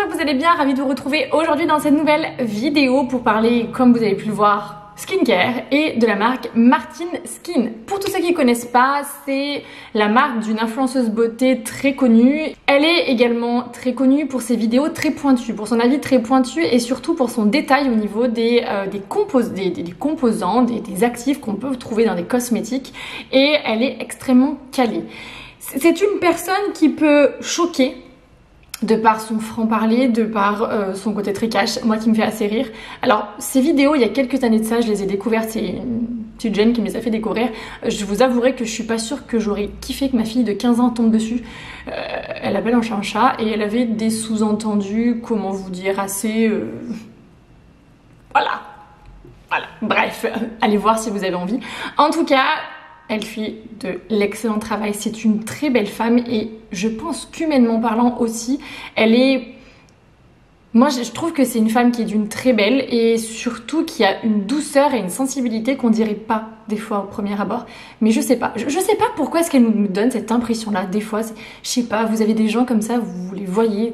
j'espère que vous allez bien, ravie de vous retrouver aujourd'hui dans cette nouvelle vidéo pour parler, comme vous avez pu le voir, skincare et de la marque Martine Skin. Pour tous ceux qui ne connaissent pas, c'est la marque d'une influenceuse beauté très connue. Elle est également très connue pour ses vidéos très pointues, pour son avis très pointu et surtout pour son détail au niveau des composants, des actifs qu'on peut trouver dans des cosmétiques, et elle est extrêmement calée. C'est une personne qui peut choquer de par son franc-parler, de par son côté très cash, moi qui me fait assez rire. Alors, ces vidéos, il y a quelques années de ça, je les ai découvertes, c'est une petite jeune qui me les a fait découvrir. Je vous avouerai que je suis pas sûre que j'aurais kiffé que ma fille de 15 ans tombe dessus. Elle appelle un chat un chat, et elle avait des sous-entendus, comment vous dire, assez... Voilà. Bref, allez voir si vous avez envie. En tout cas... elle fait de l'excellent travail, c'est une très belle femme et je pense qu'humainement parlant aussi, elle est... Moi je trouve que c'est une femme qui est d'une très belle et surtout qui a une douceur et une sensibilité qu'on dirait pas des fois au premier abord. Mais je sais pas, je sais pas pourquoi est-ce qu'elle nous donne cette impression là, des fois, je sais pas, vous avez des gens comme ça, vous les voyez...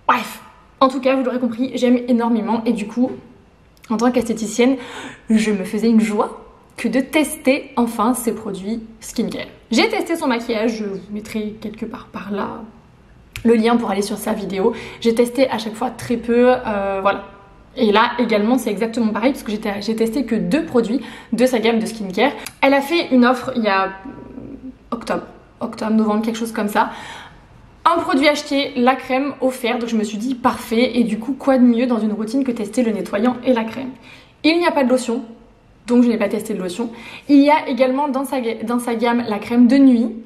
Bref, en tout cas vous l'aurez compris, j'aime énormément et du coup, en tant qu'esthéticienne, je me faisais une joie que de tester enfin ses produits skincare. J'ai testé son maquillage, je vous mettrai quelque part par là le lien pour aller sur sa vidéo. J'ai testé à chaque fois très peu, voilà. Et là également c'est exactement pareil parce que j'ai testé que 2 produits de sa gamme de skincare. Elle a fait une offre il y a octobre, novembre, quelque chose comme ça. Un produit acheté, la crème offerte, donc je me suis dit parfait, et du coup quoi de mieux dans une routine que tester le nettoyant et la crème. Il n'y a pas de lotion, donc je n'ai pas testé de lotion. Il y a également dans sa gamme la crème de nuit.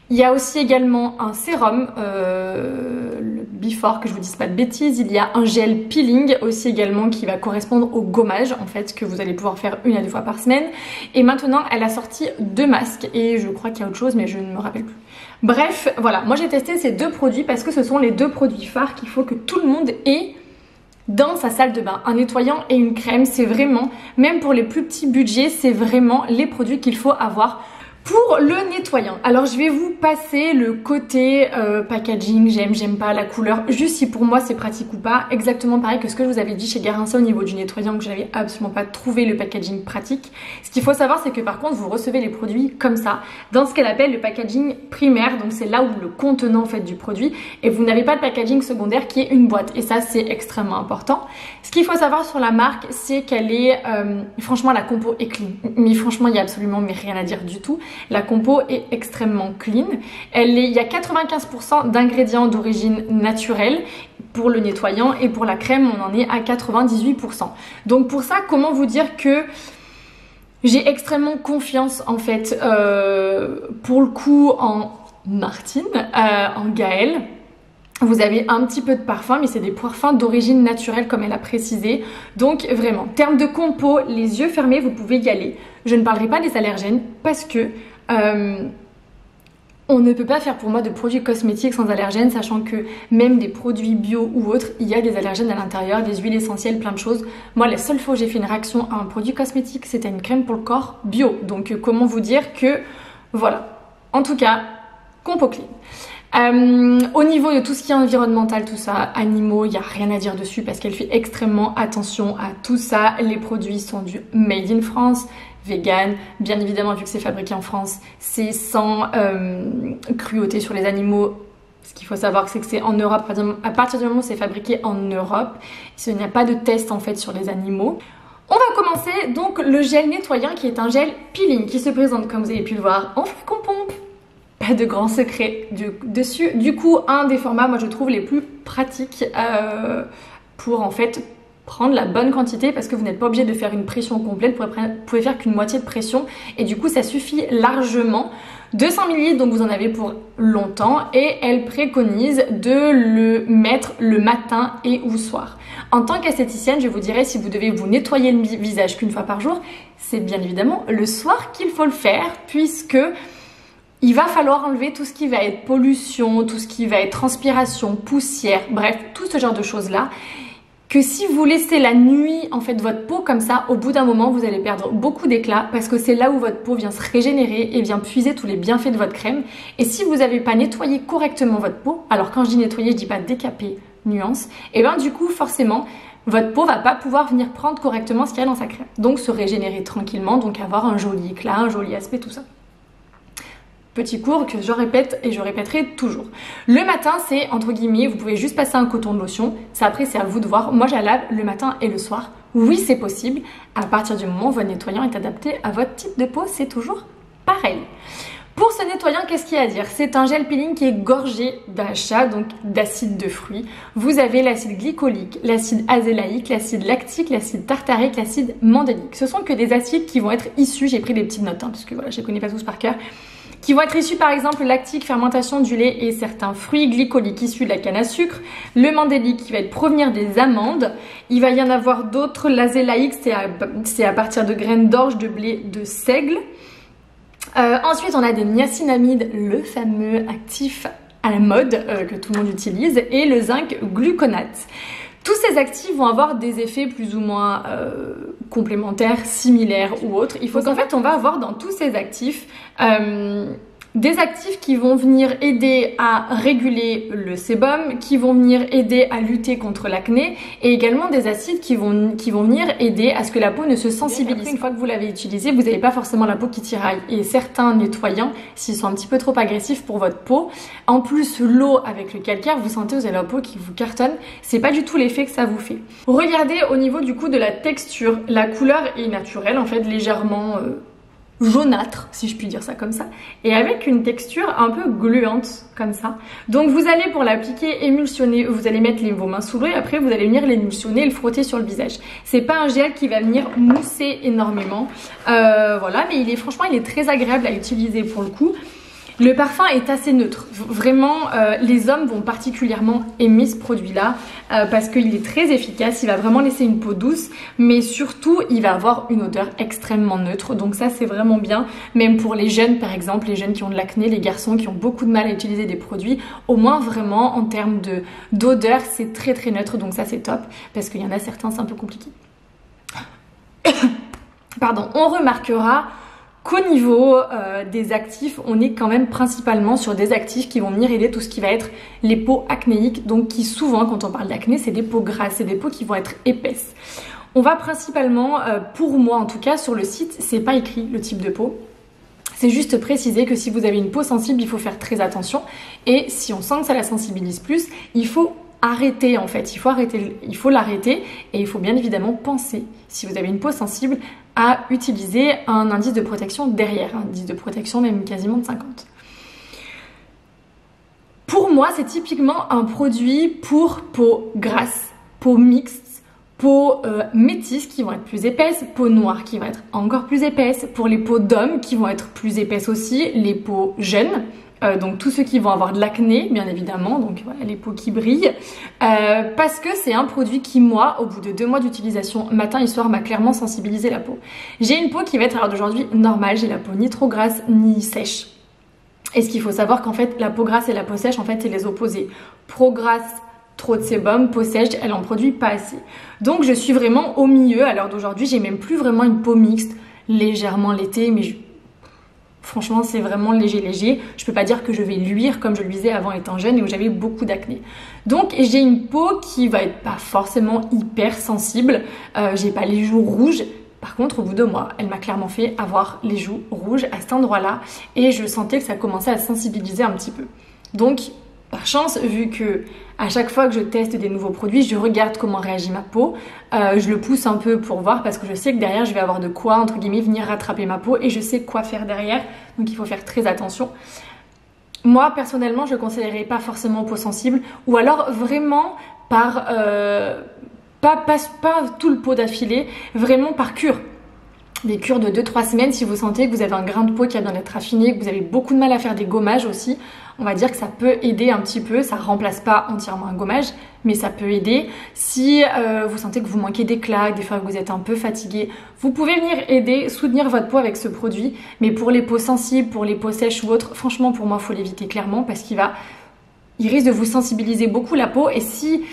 Il y a aussi également un sérum, le Before, que je vous dise pas de bêtises. Il y a un gel peeling aussi également qui va correspondre au gommage en fait, que vous allez pouvoir faire 1 à 2 fois par semaine. Et maintenant elle a sorti 2 masques et je crois qu'il y a autre chose mais je ne me rappelle plus. Bref, voilà, moi j'ai testé ces 2 produits parce que ce sont les 2 produits phares qu'il faut que tout le monde ait dans sa salle de bain. Un nettoyant et une crème, c'est vraiment, même pour les plus petits budgets, c'est vraiment les produits qu'il faut avoir. Pour le nettoyant, alors je vais vous passer le côté packaging, j'aime pas la couleur, juste si pour moi c'est pratique ou pas, exactement pareil que ce que je vous avais dit chez Garança au niveau du nettoyant, que j'avais absolument pas trouvé le packaging pratique. Ce qu'il faut savoir, c'est que par contre vous recevez les produits comme ça, dans ce qu'elle appelle le packaging primaire, donc c'est là où le contenant en fait du produit, et vous n'avez pas le packaging secondaire qui est une boîte, et ça c'est extrêmement important. Ce qu'il faut savoir sur la marque, c'est qu'elle est, franchement la compo est clean, mais franchement il y a absolument rien à dire du tout. La compo est extrêmement clean. Il y a 95% d'ingrédients d'origine naturelle pour le nettoyant et pour la crème on en est à 98%. Donc pour ça, comment vous dire que j'ai extrêmement confiance en fait pour le coup en Martine, en Gaëlle. Vous avez un petit peu de parfum, mais c'est des parfums d'origine naturelle comme elle a précisé. Donc vraiment, en termes de compo, les yeux fermés, vous pouvez y aller. Je ne parlerai pas des allergènes parce que on ne peut pas faire pour moi de produits cosmétiques sans allergènes, sachant que même des produits bio ou autres, il y a des allergènes à l'intérieur, des huiles essentielles, plein de choses. Moi, la seule fois où j'ai fait une réaction à un produit cosmétique, c'était une crème pour le corps bio. Donc comment vous dire que, voilà, en tout cas, compo clean. Au niveau de tout ce qui est environnemental, tout ça, animaux, il n'y a rien à dire dessus parce qu'elle fait extrêmement attention à tout ça. Les produits sont du made in France, vegan, bien évidemment vu que c'est fabriqué en France, c'est sans cruauté sur les animaux. Ce qu'il faut savoir, c'est que c'est en Europe, à partir du moment où c'est fabriqué en Europe, il n'y a pas de test en fait sur les animaux. On va commencer donc le gel nettoyant qui est un gel peeling qui se présente, comme vous avez pu le voir, en flacon pompe. Pas de grands secrets dessus. Du coup, un des formats, moi je trouve les plus pratiques pour en fait prendre la bonne quantité parce que vous n'êtes pas obligé de faire une pression complète, vous pouvez faire qu'une moitié de pression et du coup ça suffit largement. 200 ml, donc vous en avez pour longtemps, et elle préconise de le mettre le matin et ou soir. En tant qu'esthéticienne, je vous dirais, si vous devez vous nettoyer le visage qu'une fois par jour, c'est bien évidemment le soir qu'il faut le faire puisque il va falloir enlever tout ce qui va être pollution, tout ce qui va être transpiration, poussière, bref, tout ce genre de choses-là. Que si vous laissez la nuit, en fait, votre peau comme ça, au bout d'un moment, vous allez perdre beaucoup d'éclat parce que c'est là où votre peau vient se régénérer et vient puiser tous les bienfaits de votre crème. Et si vous n'avez pas nettoyé correctement votre peau, alors quand je dis nettoyer, je dis pas décaper nuance, et bien du coup forcément votre peau va pas pouvoir venir prendre correctement ce qu'il y a dans sa crème. Donc se régénérer tranquillement, donc avoir un joli éclat, un joli aspect, tout ça. Petit cours que je répète et je répéterai toujours. Le matin, c'est entre guillemets, vous pouvez juste passer un coton de lotion. Ça après, c'est à vous de voir. Moi, je la lave le matin et le soir. Oui, c'est possible. À partir du moment où votre nettoyant est adapté à votre type de peau, c'est toujours pareil. Pour ce nettoyant, qu'est-ce qu'il y a à dire? C'est un gel peeling qui est gorgé d'AHA, donc d'acide de fruits. Vous avez l'acide glycolique, l'acide azélaïque, l'acide lactique, l'acide tartarique, l'acide mandélique. Ce sont que des acides qui vont être issus, j'ai pris des petites notes, parce que voilà, je les connais pas tous par cœur, qui vont être issus par exemple lactique, fermentation du lait et certains fruits, glycoliques issus de la canne à sucre, le mandélique qui va être provenir des amandes, il va y en avoir d'autres, l'azélaïque c'est à partir de graines d'orge, de blé, de seigle. Ensuite on a des niacinamides, le fameux actif à la mode que tout le monde utilise, et le zinc gluconate. Tous ces actifs vont avoir des effets plus ou moins complémentaires, similaires ou autres. Il faut qu'en fait on va avoir dans tous ces actifs des actifs qui vont venir aider à réguler le sébum, qui vont venir aider à lutter contre l'acné, et également des acides qui vont venir aider à ce que la peau ne se sensibilise. Après, une fois que vous l'avez utilisé, vous n'avez pas forcément la peau qui tiraille. Et certains nettoyants, s'ils sont un petit peu trop agressifs pour votre peau, en plus l'eau avec le calcaire, vous sentez vous avez la peau qui vous cartonne. C'est pas du tout l'effet que ça vous fait. Regardez au niveau du coup de la texture, la couleur est naturelle en fait, légèrement jaunâtre, si je puis dire ça comme ça, et avec une texture un peu gluante comme ça. Donc vous allez pour l'appliquer émulsionner, vous allez mettre vos mains sous l'eau et après vous allez venir l'émulsionner et le frotter sur le visage. C'est pas un gel qui va venir mousser énormément, voilà, mais franchement il est très agréable à utiliser pour le coup. Le parfum est assez neutre, vraiment les hommes vont particulièrement aimer ce produit là parce qu'il est très efficace, il va vraiment laisser une peau douce, mais surtout il va avoir une odeur extrêmement neutre, donc ça c'est vraiment bien, même pour les jeunes par exemple, les jeunes qui ont de l'acné, les garçons qui ont beaucoup de mal à utiliser des produits, au moins vraiment en termes d'odeur c'est très très neutre, donc ça c'est top, parce qu'il y en a certains c'est un peu compliqué. Pardon, on remarquera qu'au niveau des actifs, on est quand même principalement sur des actifs qui vont venir aider tout ce qui va être les peaux acnéiques, donc qui souvent quand on parle d'acné c'est des peaux grasses, c'est des peaux qui vont être épaisses. On va principalement, pour moi en tout cas sur le site, c'est pas écrit le type de peau. C'est juste préciser que si vous avez une peau sensible, il faut faire très attention, et si on sent que ça la sensibilise plus, il faut arrêter en fait, il faut l'arrêter, et il faut bien évidemment penser, si vous avez une peau sensible, à utiliser un indice de protection derrière, un indice de protection même quasiment de 50. Pour moi, c'est typiquement un produit pour peau grasse, peau mixte, peau métisse qui vont être plus épaisses, peau noire qui va être encore plus épaisse, pour les peaux d'hommes qui vont être plus épaisses aussi, les peaux jeunes, donc tous ceux qui vont avoir de l'acné bien évidemment, donc voilà, les peaux qui brillent, parce que c'est un produit qui moi au bout de 2 mois d'utilisation matin et soir m'a clairement sensibilisé la peau. J'ai une peau qui va être à l'heure d'aujourd'hui normale, j'ai la peau ni trop grasse ni sèche, et ce qu'il faut savoir qu'en fait la peau grasse et la peau sèche en fait c'est les opposés. Peau grasse, trop de sébum, peau sèche, elle en produit pas assez. Donc je suis vraiment au milieu à l'heure d'aujourd'hui, j'ai même plus vraiment une peau mixte, légèrement l'été, mais franchement c'est vraiment léger. Je peux pas dire que je vais luire comme je luisais avant étant jeune et où j'avais beaucoup d'acné. Donc j'ai une peau qui va être pas forcément hyper sensible, j'ai pas les joues rouges. Par contre au bout de mois, elle m'a clairement fait avoir les joues rouges à cet endroit là, et je sentais que ça commençait à sensibiliser un petit peu. Donc par chance, vu que à chaque fois que je teste des nouveaux produits, je regarde comment réagit ma peau, je le pousse un peu pour voir, parce que je sais que derrière je vais avoir de quoi entre guillemets venir rattraper ma peau, et je sais quoi faire derrière, donc il faut faire très attention. Moi personnellement je ne conseillerais pas forcément aux peaux sensibles, ou alors vraiment par pas tout le pot d'affilée, vraiment par cure. Des cures de 2-3 semaines si vous sentez que vous avez un grain de peau qui a besoin d'être affiné, que vous avez beaucoup de mal à faire des gommages aussi. On va dire que ça peut aider un petit peu, ça remplace pas entièrement un gommage, mais ça peut aider. Si vous sentez que vous manquez d'éclat, des fois que vous êtes un peu fatigué, vous pouvez venir aider, soutenir votre peau avec ce produit. Mais pour les peaux sensibles, pour les peaux sèches ou autres, franchement pour moi il faut l'éviter clairement, parce qu'il risque de vous sensibiliser beaucoup la peau, et si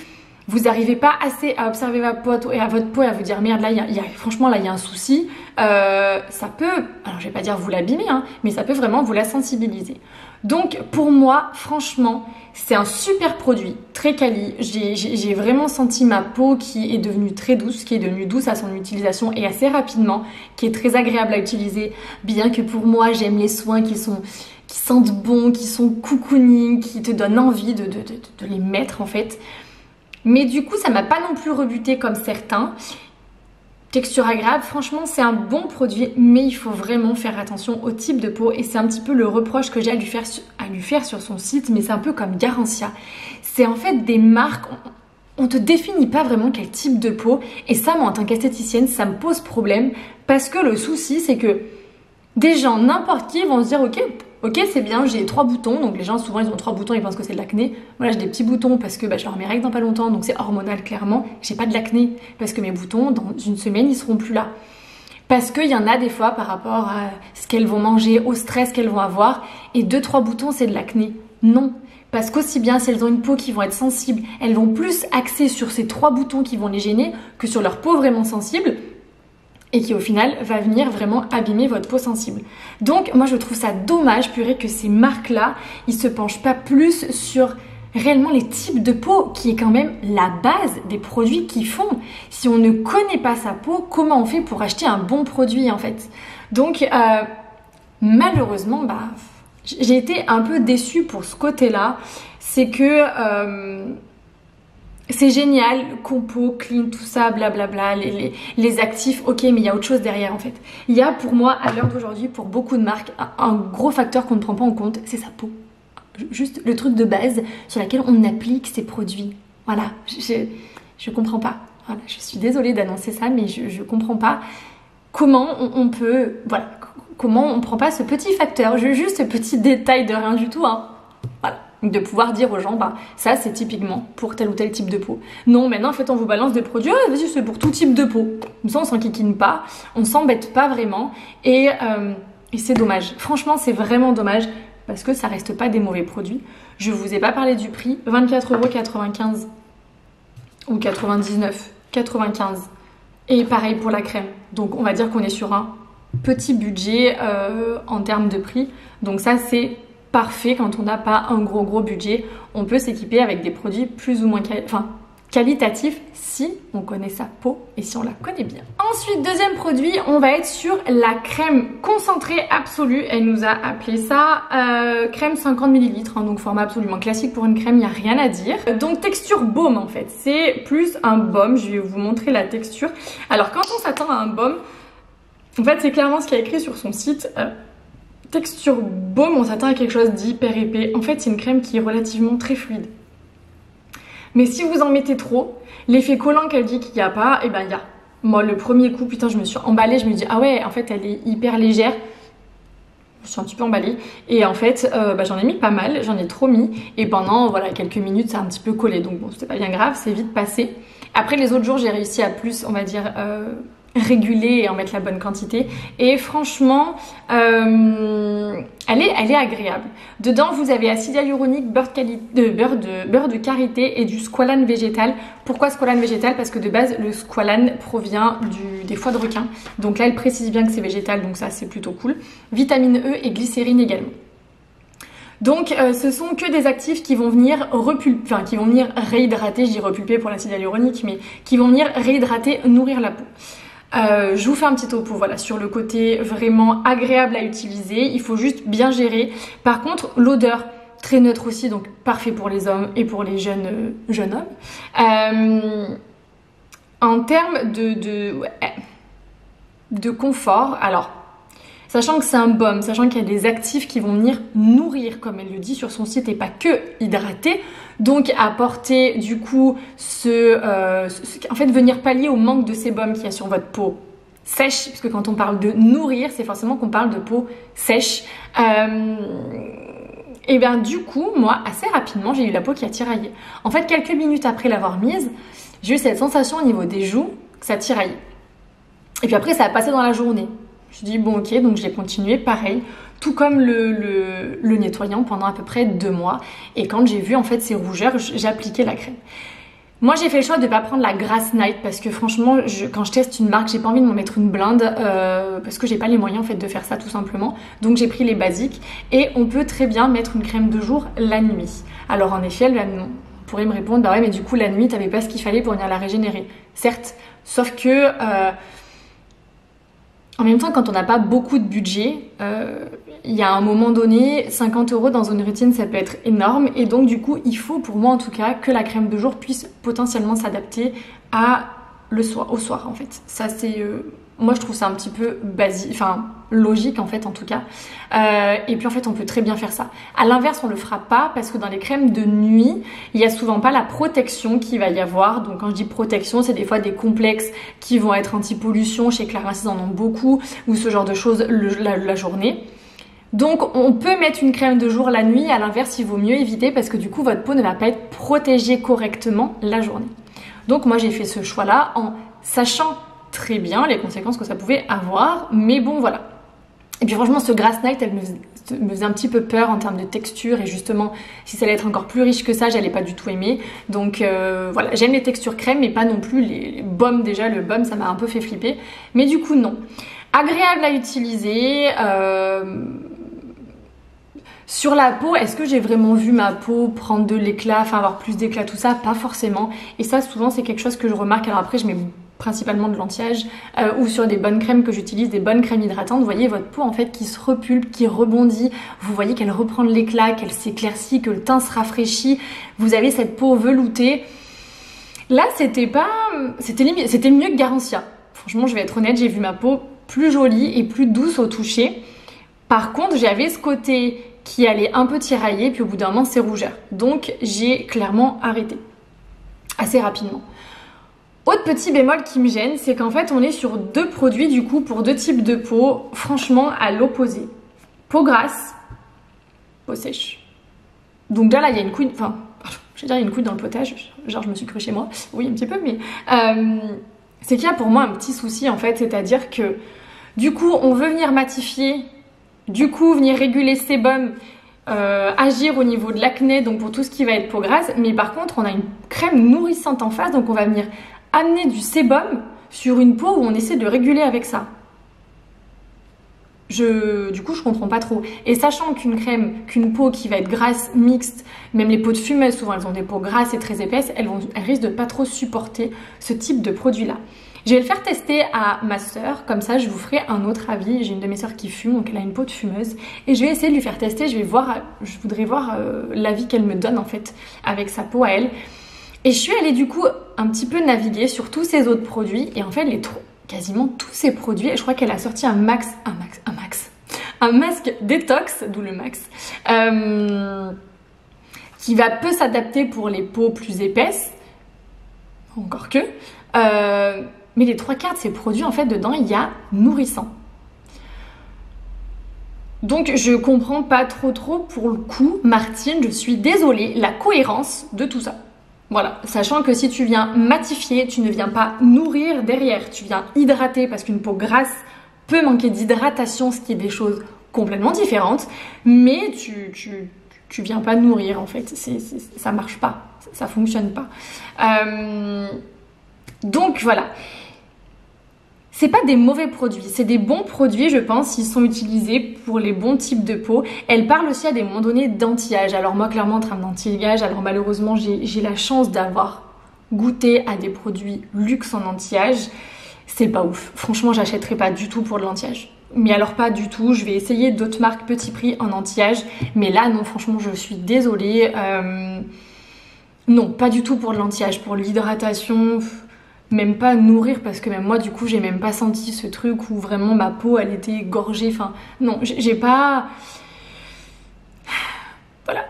vous n'arrivez pas assez à observer votre peau et à vous dire merde, là, franchement, là, il y a un souci, ça peut, alors je vais pas dire vous l'abîmer, hein, mais ça peut vraiment vous la sensibiliser. Donc, pour moi, franchement, c'est un super produit, très quali. J'ai vraiment senti ma peau qui est devenue très douce, qui est devenue douce à son utilisation et assez rapidement, qui est très agréable à utiliser, bien que pour moi, j'aime les soins qui sentent bon, qui sont cocooning, qui te donnent envie de les mettre en fait. Mais du coup, ça m'a pas non plus rebuté comme certains. Texture agréable, franchement, c'est un bon produit, mais il faut vraiment faire attention au type de peau. Et c'est un petit peu le reproche que j'ai à lui faire sur son site, mais c'est un peu comme Garancia. C'est en fait des marques, on te définit pas vraiment quel type de peau. Et ça, moi, en tant qu'esthéticienne, ça me pose problème. Parce que le souci, c'est que des gens, n'importe qui, vont se dire, ok, c'est bien, j'ai 3 boutons. Donc les gens, souvent, ils ont 3 boutons, ils pensent que c'est de l'acné. Moi, j'ai des petits boutons parce que je leur mets mes règles dans pas longtemps. Donc c'est hormonal, clairement. J'ai pas de l'acné parce que mes boutons, dans une semaine, ils seront plus là. Parce qu'il y en a des fois par rapport à ce qu'elles vont manger, au stress qu'elles vont avoir. Et 2-3 boutons, c'est de l'acné. Non. Parce qu'aussi bien, si elles ont une peau qui vont être sensible, elles vont plus axer sur ces 3 boutons qui vont les gêner que sur leur peau vraiment sensible. Et qui au final va venir vraiment abîmer votre peau sensible. Donc moi je trouve ça dommage, purée, que ces marques-là, ils se penchent pas plus sur réellement les types de peau, qui est quand même la base des produits qu'ils font. Si on ne connaît pas sa peau, comment on fait pour acheter un bon produit en fait? Donc malheureusement, j'ai été un peu déçue pour ce côté-là. C'est que c'est génial, compo, clean, tout ça, blablabla, les actifs, ok, mais il y a autre chose derrière en fait. Il y a pour moi, à l'heure d'aujourd'hui, pour beaucoup de marques, un gros facteur qu'on ne prend pas en compte, c'est sa peau. Juste le truc de base sur lequel on applique ces produits. Voilà, je comprends pas. Voilà, je suis désolée d'annoncer ça, mais je comprends pas comment on peut, voilà, comment on prend pas ce petit facteur, juste ce petit détail de rien du tout, hein. Voilà. De pouvoir dire aux gens, ça c'est typiquement pour tel ou tel type de peau. Non, maintenant en fait on vous balance des produits, vas-y, c'est pour tout type de peau. Comme ça on s'enquiquine pas, on s'embête pas vraiment et c'est dommage. Franchement c'est vraiment dommage parce que ça reste pas des mauvais produits. Je vous ai pas parlé du prix, 24,95 € ou 99,95 €. Et pareil pour la crème. Donc on va dire qu'on est sur un petit budget en termes de prix. Donc ça c'est parfait quand on n'a pas un gros budget. On peut s'équiper avec des produits plus ou moins qualitatifs si on connaît sa peau et si on la connaît bien. Ensuite, deuxième produit, on va être sur la crème concentrée absolue. Elle nous a appelé ça crème 50 ml, hein, donc format absolument classique pour une crème, il n'y a rien à dire. Donc texture baume en fait, c'est plus un baume. Je vais vous montrer la texture. Alors quand on s'attend à un baume, en fait c'est clairement ce qu'il y a écrit sur son site. Texture baume, on s'attend à quelque chose d'hyper épais. En fait, c'est une crème qui est relativement très fluide. Mais si vous en mettez trop, l'effet collant qu'elle dit qu'il n'y a pas, il y a. Moi, le premier coup, putain, je me suis emballée. Je me dis, ah ouais, en fait, elle est hyper légère. Je me suis un petit peu emballée. Et en fait, j'en ai mis pas mal. J'en ai trop mis. Et pendant, quelques minutes, ça a un petit peu collé. Donc bon, c'était pas bien grave. C'est vite passé. Après, les autres jours, j'ai réussi à plus, on va dire... réguler et en mettre la bonne quantité et franchement elle est agréable. Dedans vous avez acide hyaluronique, beurre de karité et du squalane végétal. Pourquoi squalane végétal? Parce que de base le squalane provient des foies de requin, donc là elle précise bien que c'est végétal, donc ça c'est plutôt cool. Vitamine E et glycérine également. Donc ce sont que des actifs qui vont venir réhydrater, je dis repulper pour l'acide hyaluronique, mais qui vont venir réhydrater, nourrir la peau. Je vous fais un petit topo, voilà, sur le côté vraiment agréable à utiliser. Il faut juste bien gérer. Par contre, l'odeur très neutre aussi, donc parfait pour les hommes et pour les jeunes hommes. En termes de confort, alors sachant que c'est un baume, sachant qu'il y a des actifs qui vont venir nourrir, comme elle le dit sur son site, et pas que hydrater, donc apporter du coup en fait venir pallier au manque de sébum qu'il y a sur votre peau sèche, parce que quand on parle de nourrir, c'est forcément qu'on parle de peau sèche. Et bien du coup, moi, assez rapidement, j'ai eu la peau qui a tiraillé. En fait, quelques minutes après l'avoir mise, j'ai eu cette sensation au niveau des joues que ça tiraillait. Et puis après, ça a passé dans la journée. Je dis bon ok, donc j'ai continué pareil, tout comme le nettoyant pendant à peu près 2 mois. Et quand j'ai vu en fait ces rougeurs, j'ai appliqué la crème. Moi j'ai fait le choix de pas prendre la Grass Night parce que franchement quand je teste une marque j'ai pas envie de m'en mettre une blinde parce que j'ai pas les moyens en fait de faire ça tout simplement. Donc j'ai pris les basiques et on peut très bien mettre une crème de jour la nuit. Alors en effet on pourrait me répondre bah ouais mais du coup la nuit t'avais pas ce qu'il fallait pour venir la régénérer. Certes, sauf que en même temps quand on n'a pas beaucoup de budget il y a un moment donné, 50 € dans une routine, ça peut être énorme. Et donc, du coup, il faut, pour moi en tout cas, que la crème de jour puisse potentiellement s'adapter au soir, en fait. Ça, c'est... moi, je trouve ça un petit peu basique, enfin, logique, en fait, en tout cas. Et puis, en fait, on peut très bien faire ça. À l'inverse, on le fera pas parce que dans les crèmes de nuit, il y a souvent pas la protection qu'il va y avoir. Donc, quand je dis protection, c'est des fois des complexes qui vont être anti-pollution. Chez Clarins, ils en ont beaucoup. Ou ce genre de choses la journée. Donc on peut mettre une crème de jour la nuit, à l'inverse il vaut mieux éviter parce que du coup votre peau ne va pas être protégée correctement la journée. Donc moi j'ai fait ce choix là en sachant très bien les conséquences que ça pouvait avoir, mais bon voilà. Et puis franchement ce Grass Night elle me faisait un petit peu peur en termes de texture et justement si ça allait être encore plus riche que ça j'allais pas du tout aimer. Donc voilà, j'aime les textures crème mais pas non plus les baumes. Déjà le baume ça m'a un peu fait flipper, mais du coup non. Agréable à utiliser. Sur la peau, est-ce que j'ai vraiment vu ma peau prendre de l'éclat, enfin avoir plus d'éclat, tout ça? Pas forcément. Et ça, souvent, c'est quelque chose que je remarque. Alors après, je mets principalement de l'anti-âge ou sur des bonnes crèmes que j'utilise, des bonnes crèmes hydratantes. Vous voyez votre peau en fait qui se repulpe, qui rebondit. Vous voyez qu'elle reprend de l'éclat, qu'elle s'éclaircit, que le teint se rafraîchit. Vous avez cette peau veloutée. Là, c'était mieux que Garancia. Franchement, je vais être honnête, j'ai vu ma peau plus jolie et plus douce au toucher. Par contre, j'avais ce côté qui allait un peu tirailler, puis au bout d'un moment, c'est rougeur. Donc, j'ai clairement arrêté. Assez rapidement. Autre petit bémol qui me gêne, c'est qu'en fait, on est sur deux produits, du coup, pour deux types de peau, franchement, à l'opposé. Peau grasse, peau sèche. Donc déjà, là, il y a une couille... Enfin, je vais dire, il y a une couille dans le potage. Genre, je me suis crue chez moi. Oui, un petit peu, mais... c'est qu'il y a pour moi un petit souci, en fait. C'est-à-dire que, du coup, on veut venir matifier... Du coup, venir réguler sébum, agir au niveau de l'acné, donc pour tout ce qui va être peau grasse. Mais par contre, on a une crème nourrissante en face, donc on va venir amener du sébum sur une peau où on essaie de réguler avec ça. Du coup, je comprends pas trop. Et sachant qu'une peau qui va être grasse, mixte, même les peaux de fumeuses, souvent elles ont des peaux grasses et très épaisses, elles risquent de pas trop supporter ce type de produit-là. Je vais le faire tester à ma soeur, comme ça je vous ferai un autre avis. J'ai une de mes soeurs qui fume, donc elle a une peau de fumeuse. Et je vais essayer de lui faire tester, je voudrais voir l'avis qu'elle me donne en fait avec sa peau à elle. Et je suis allée du coup un petit peu naviguer sur tous ces autres produits. Et en fait, quasiment tous ces produits, je crois qu'elle a sorti un masque détox, d'où le max, qui peut s'adapter pour les peaux plus épaisses, encore que... mais les 3/4 de ces produits, en fait, dedans, il y a nourrissant. Donc, je comprends pas trop pour le coup, Martine, je suis désolée, la cohérence de tout ça. Voilà, sachant que si tu viens matifier, tu ne viens pas nourrir derrière, tu viens hydrater parce qu'une peau grasse peut manquer d'hydratation, ce qui est des choses complètement différentes, mais tu viens pas nourrir en fait, ça marche pas, ça fonctionne pas. Donc voilà. C'est pas des mauvais produits, c'est des bons produits, je pense, s'ils sont utilisés pour les bons types de peau. Elle parle aussi à des moments donnés d'anti-âge. Alors moi, clairement, en termes d'anti-âge, alors malheureusement, j'ai la chance d'avoir goûté à des produits luxe en anti-âge. C'est pas ouf. Franchement, j'achèterai pas du tout pour de l'anti-âge. Mais alors pas du tout. Je vais essayer d'autres marques petit prix en anti-âge. Mais là, non, franchement, je suis désolée. Non, pas du tout pour de l'anti-âge. Pour l'hydratation... Même pas nourrir parce que même moi du coup j'ai même pas senti ce truc où vraiment ma peau elle était gorgée, enfin non j'ai pas... Voilà,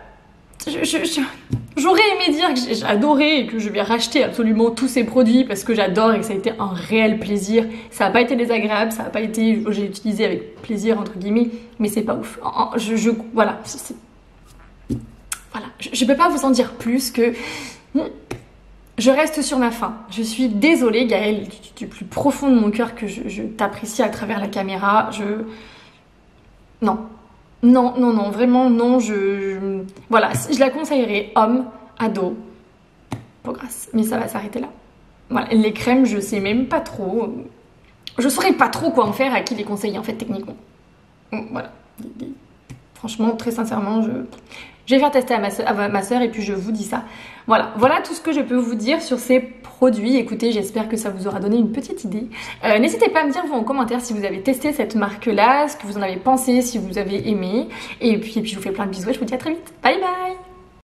j'aurais aimé dire que j'ai adoré et que je vais racheter absolument tous ces produits parce que j'adore et que ça a été un réel plaisir. Ça n'a pas été désagréable, ça n'a pas été... J'ai utilisé avec plaisir entre guillemets, mais c'est pas ouf. Voilà, voilà, je peux pas vous en dire plus que... Je reste sur ma faim. Je suis désolée, Gaëlle, du plus profond de mon cœur que je t'apprécie à travers la caméra. Non. Non, vraiment non. Voilà, je la conseillerais homme, ado. peau grasse. Mais ça va s'arrêter là. Voilà, les crèmes, je sais même pas trop. Je saurais pas trop quoi en faire, à qui les conseiller en fait techniquement. Voilà. Franchement, très sincèrement, je vais faire tester à ma soeur et puis je vous dis ça. Voilà tout ce que je peux vous dire sur ces produits. Écoutez, j'espère que ça vous aura donné une petite idée. N'hésitez pas à me dire vous en commentaire si vous avez testé cette marque-là, ce que vous en avez pensé, si vous avez aimé. Et puis je vous fais plein de bisous et je vous dis à très vite. Bye bye!